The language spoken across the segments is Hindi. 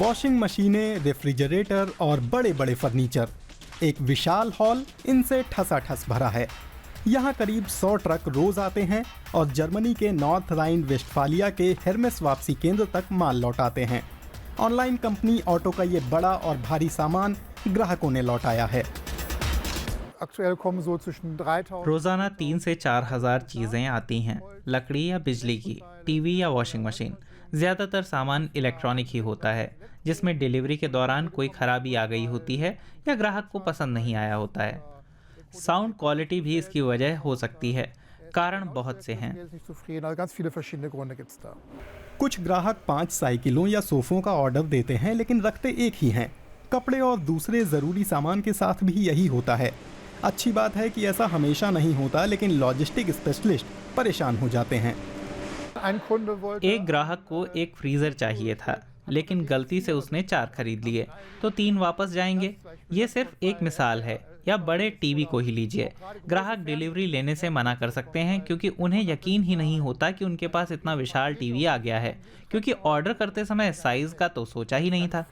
वॉशिंग मशीनें, रेफ्रिजरेटर और बड़े बड़े फर्नीचर, एक विशाल हॉल इनसे ठसाठस भरा है। यहाँ करीब 100 ट्रक रोज आते हैं और जर्मनी के नॉर्थ राइन वेस्टफालिया के हेर्मेस वापसी केंद्र तक माल लौटाते हैं। ऑनलाइन कंपनी ऑटो का ये बड़ा और भारी सामान ग्राहकों ने लौटाया है। रोजाना 3 से 4 हजार चीजें आती हैं, लकड़ी या बिजली की, टीवी या वॉशिंग मशीन। ज्यादातर सामान इलेक्ट्रॉनिक ही होता है, जिसमें डिलीवरी के दौरान कोई खराबी आ गई होती है या ग्राहक को पसंद नहीं आया होता है। साउंड क्वालिटी भी इसकी वजह हो सकती है। कारण बहुत से हैं। कुछ ग्राहक 5 साइकिलों या सोफों का ऑर्डर देते हैं लेकिन रखते एक ही हैं। कपड़े और दूसरे ज़रूरी सामान के साथ भी यही होता है। अच्छी बात है कि ऐसा हमेशा नहीं होता, लेकिन लॉजिस्टिक स्पेशलिस्ट परेशान हो जाते हैं। एक ग्राहक को एक फ्रीज़र चाहिए था, लेकिन गलती से उसने 4 खरीद लिए, तो 3 वापस जाएंगे। ये सिर्फ एक मिसाल है। या बड़े टीवी को ही लीजिए, ग्राहक डिलीवरी लेने से मना कर सकते हैं क्योंकि उन्हें यकीन ही नहीं होता कि उनके पास इतना विशाल टीवी आ गया है, क्योंकि ऑर्डर करते समय साइज का तो सोचा ही नहीं था।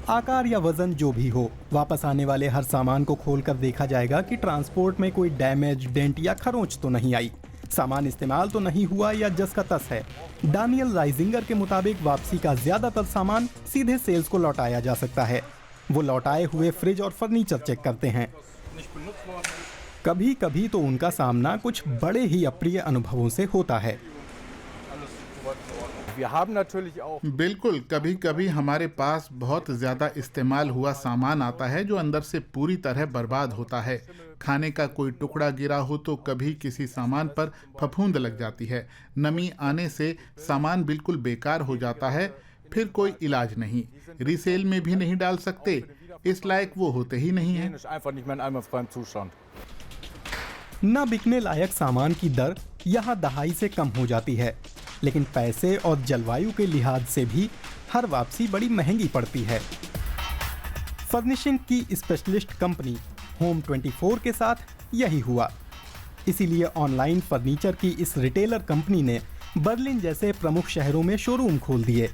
आकार या वजन जो भी हो, वापस आने वाले हर सामान को खोलकर देखा जाएगा कि ट्रांसपोर्ट में कोई डैमेज, डेंट या खरोंच तो नहीं आई, सामान इस्तेमाल तो नहीं हुआ या जस का तस है। डानियल राइजिंगर के मुताबिक वापसी का ज्यादातर सामान सीधे सेल्स को लौटाया जा सकता है। वो लौटाए हुए फ्रिज और फर्नीचर चेक करते हैं। कभी कभी तो उनका सामना कुछ बड़े ही अप्रिय अनुभवों से होता है। बिल्कुल, कभी कभी हमारे पास बहुत ज़्यादा इस्तेमाल हुआ सामान आता है जो अंदर से पूरी तरह बर्बाद होता है। खाने का कोई टुकड़ा गिरा हो तो कभी किसी सामान पर फफूंद लग जाती है। नमी आने से सामान बिल्कुल बेकार हो जाता है, फिर कोई इलाज नहीं। रीसेल में भी नहीं डाल सकते, इस लायक वो होते ही नहीं हैं। न बिकने लायक सामान की दर यहाँ दहाई से कम हो जाती है, लेकिन पैसे और जलवायु के लिहाज से भी हर वापसी बड़ी महंगी पड़ती है। फर्निशिंग की स्पेशलिस्ट कंपनी होम 24 के साथ यही हुआ। इसीलिए ऑनलाइन फर्नीचर की इस रिटेलर कंपनी ने बर्लिन जैसे प्रमुख शहरों में शोरूम खोल दिए,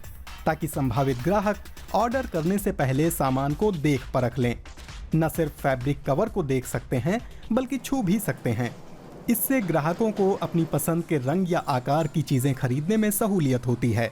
ताकि संभावित ग्राहक ऑर्डर करने से पहले सामान को देख परख लें। न सिर्फ फैब्रिक कवर को देख सकते हैं, बल्कि छू भी सकते हैं। इससे ग्राहकों को अपनी पसंद के रंग या आकार की चीजें खरीदने में सहूलियत होती है।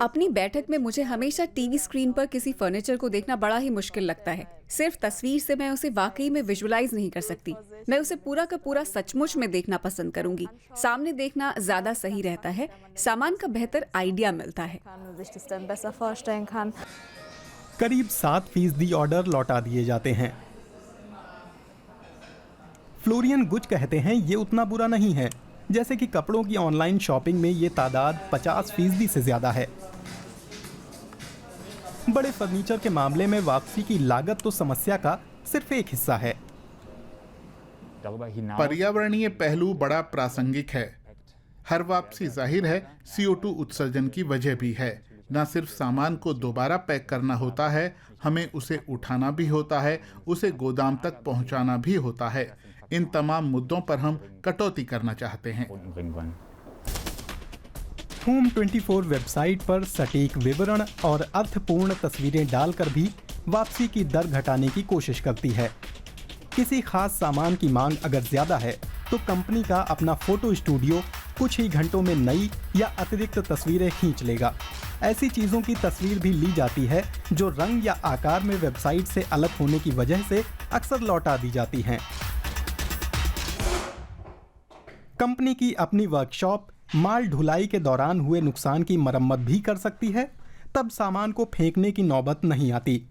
अपनी बैठक में मुझे हमेशा टीवी स्क्रीन पर किसी फर्नीचर को देखना बड़ा ही मुश्किल लगता है। सिर्फ तस्वीर से मैं उसे वाकई में विजुअलाइज नहीं कर सकती। मैं उसे पूरा का पूरा सचमुच में देखना पसंद करूंगी। सामने देखना ज्यादा सही रहता है, सामान का बेहतर आइडिया मिलता है। करीब 7% ऑर्डर लौटा दिए जाते हैं। फ्लोरियन गुज कहते हैं ये उतना बुरा नहीं है, जैसे कि कपड़ों की ऑनलाइन शॉपिंग में ये तादाद 50% से ज्यादा है। बड़े फर्नीचर के मामले में वापसी की लागत तो समस्या का सिर्फ एक हिस्सा है। पर्यावरणीय पहलू बड़ा प्रासंगिक है। हर वापसी जाहिर है CO2 उत्सर्जन की वजह भी है। न सिर्फ सामान को दोबारा पैक करना होता है, हमें उसे उठाना भी होता है, उसे गोदाम तक पहुंचाना भी होता है। इन तमाम मुद्दों पर हम कटौती करना चाहते हैं। होम 24 वेबसाइट पर सटीक विवरण और अर्थपूर्ण तस्वीरें डालकर भी वापसी की दर घटाने की कोशिश करती है। किसी खास सामान की मांग अगर ज्यादा है तो कंपनी का अपना फोटो स्टूडियो कुछ ही घंटों में नई या अतिरिक्त तस्वीरें खींच लेगा। ऐसी चीजों की तस्वीर भी ली जाती है जो रंग या आकार में वेबसाइट से अलग होने की वजह से अक्सर लौटा दी जाती हैं। कंपनी की अपनी वर्कशॉप माल ढुलाई के दौरान हुए नुकसान की मरम्मत भी कर सकती है, तब सामान को फेंकने की नौबत नहीं आती।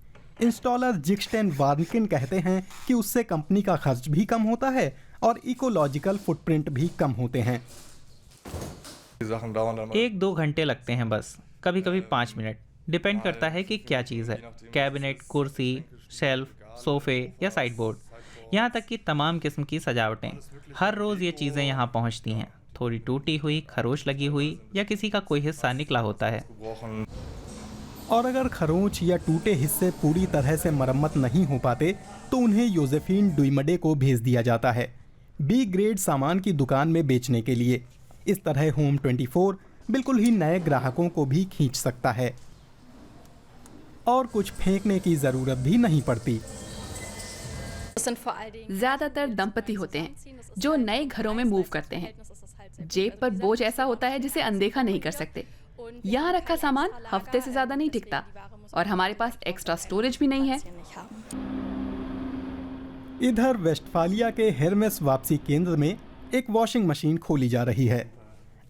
इंस्टॉलर जिक्स्टेन वार्नकिन कहते हैं कि उससे कंपनी का खर्च भी कम होता है और इकोलॉजिकल फुटप्रिंट भी कम होते हैं। 1-2 घंटे लगते हैं बस, कभी कभी 5 मिनट। डिपेंड करता है कि क्या चीज़ है। कैबिनेट, कुर्सी, शेल्फ, सोफे या साइड बोर्ड, यहाँ तक कि तमाम किस्म की सजावटें। हर रोज़ ये चीज़ें यहाँ पहुँचती हैं। थोड़ी टूटी हुई, खरोंच लगी हुई या किसी का कोई हिस्सा निकला होता है। और अगर खरोंच या टूटे हिस्से पूरी तरह से मरम्मत नहीं हो पाते तो उन्हें योसेफिन डुइमडे को भेज दिया जाता है B ग्रेड सामान की दुकान में बेचने के लिए। इस तरह होम 24 बिल्कुल ही नए ग्राहकों को भी खींच सकता है और कुछ फेंकने की जरूरत भी नहीं पड़ती। ज्यादातर दंपति होते हैं जो नए घरों में मूव करते हैं। जेब पर बोझ ऐसा होता है जिसे अनदेखा नहीं कर सकते। यहाँ रखा सामान हफ्ते से ज्यादा नहीं टिकता और हमारे पास एक्स्ट्रा स्टोरेज भी नहीं है। इधर वेस्टफालिया के हेरमेस वापसी केंद्र में एक वॉशिंग मशीन खोली जा रही है।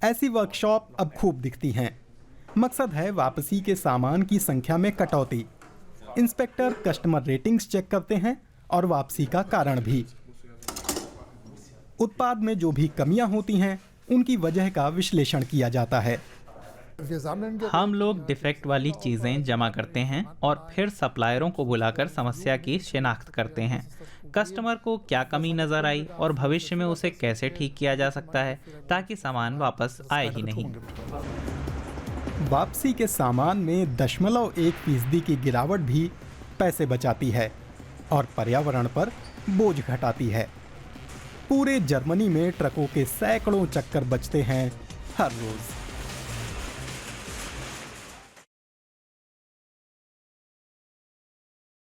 ऐसी वर्कशॉप अब खूब दिखती हैं। मकसद है वापसी के सामान की संख्या में कटौती। इंस्पेक्टर कस्टमर रेटिंग्स चेक करते हैं और वापसी का कारण भी। उत्पाद में जो भी कमियां होती हैं उनकी वजह का विश्लेषण किया जाता है। हम लोग डिफेक्ट वाली चीज़ें जमा करते हैं और फिर सप्लायरों को बुलाकर समस्या की शिनाख्त करते हैं। कस्टमर को क्या कमी नज़र आई और भविष्य में उसे कैसे ठीक किया जा सकता है ताकि सामान वापस आए ही नहीं। वापसी के सामान में 0.1% की गिरावट भी पैसे बचाती है और पर्यावरण पर बोझ घटाती है। पूरे जर्मनी में ट्रकों के सैकड़ों चक्कर बचते हैं हर रोज।